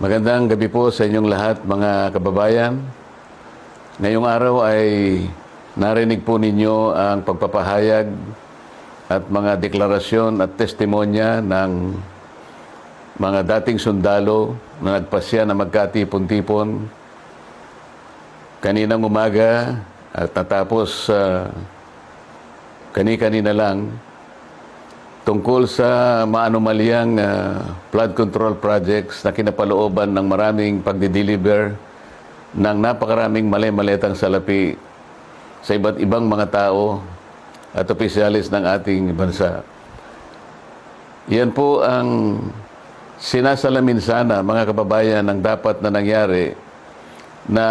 Magandang gabi po sa inyong lahat, mga kababayan. Ngayong araw ay narinig po ninyo ang pagpapahayag at mga deklarasyon at testimonya ng mga dating sundalo na nagpasya na magkatipon-tipon kaninang umaga at natapos kani-kanina lang tungkol sa maanumalyang flood control projects na kinapalooban ng maraming pagdi-deliver ng napakaraming mali-maletang salapi sa iba't ibang mga tao at opisyalis ng ating bansa. Yan po ang sinasalamin sana, mga kababayan, ng dapat na nangyari na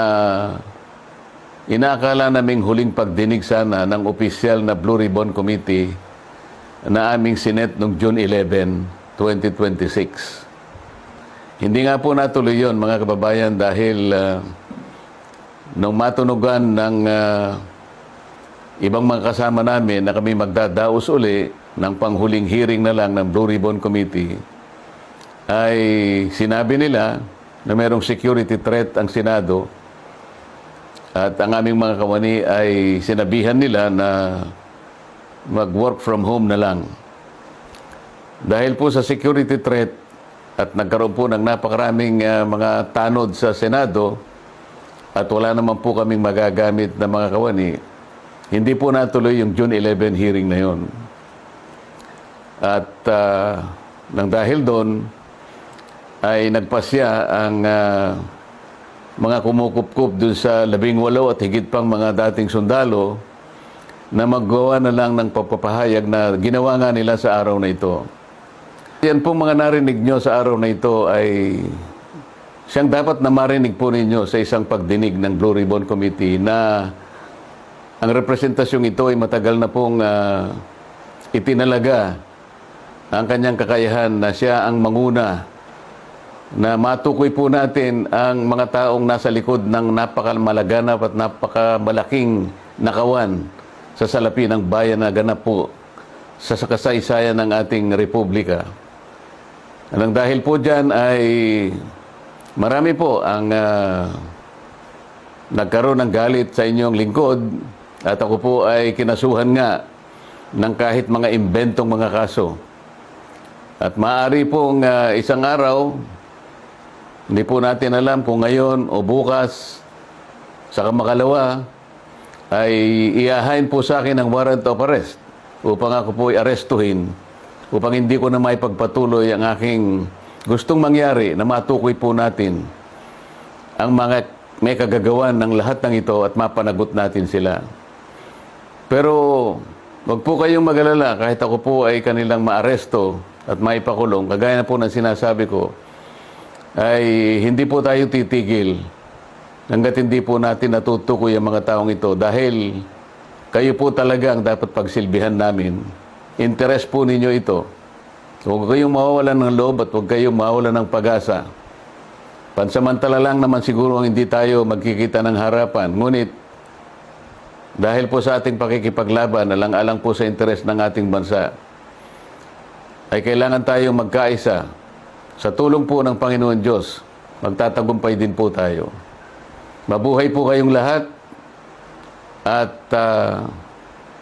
inaakala naming huling pagdinig sana ng opisyal na Blue Ribbon Committee na aming sinet noong June 11, 2026. Hindi nga po natuloy yun, mga kababayan, dahil nung matunugan ng ibang mga kasama namin na kami magdadaos uli ng panghuling hearing na lang ng Blue Ribbon Committee, ay sinabi nila na mayroong security threat ang Senado at ang aming mga kawani ay sinabihan nila na mag-work from home na lang. Dahil po sa security threat at nagkaroon po ng napakaraming mga tanod sa Senado at wala naman po kaming magagamit na mga kawani, hindi po natuloy yung June 11 hearing na yon. At nang dahil doon ay nagpasya ang mga kumukup-kup dun sa 18 at higit pang mga dating sundalo na maggawa na lang ng pagpapahayag na ginawa nga nila sa araw na ito. Yan pong mga narinig nyo sa araw na ito ay siyang dapat na marinig po ninyo sa isang pagdinig ng Blue Ribbon Committee na ang representasyong ito ay matagal na pong itinalaga ang kanyang kakayahan na siya ang manguna na matukoy po natin ang mga taong nasa likod ng napakamalaganap at napakamalaking nakawan sa salapi ng bayan na ganap po sa kasaysayan ng ating republika. Nang dahil po dyan ay marami po ang nagkaroon ng galit sa inyong lingkod at ako po ay kinasuhan nga ng kahit mga imbentong mga kaso. At maaari pong isang araw, hindi po natin alam kung ngayon o bukas, sa kamakalawa, ay iahain po sa akin ang warrant of arrest upang ako po arestuhin, upang hindi ko na maipagpatuloy ang aking gustong mangyari na matukoy po natin ang mga may kagagawan ng lahat ng ito at mapanagot natin sila. Pero wag po kayong mag-alala, kahit ako po ay kanilang maaresto at maipakulong, kagaya na po ng sinasabi ko, ay hindi po tayo titigil hanggat hindi po natin natutukoy ang mga taong ito dahil kayo po talaga ang dapat pagsilbihan namin. Interes po ninyo ito. Huwag kayong mawawalan ng loob at huwag kayong mawawalan ng pag-asa. Pansamantala lang naman siguro ang hindi tayo magkikita ng harapan. Ngunit dahil po sa ating pakikipaglaban, alang-alang po sa interes ng ating bansa, ay kailangan tayong magkaisa. Sa tulong po ng Panginoon Diyos, magtatagumpay din po tayo. Mabuhay po kayong lahat at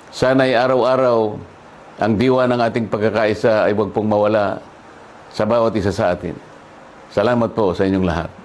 sana'y araw-araw ang diwa ng ating pagkakaisa ay huwag pong mawala sa bawat isa sa atin. Salamat po sa inyong lahat.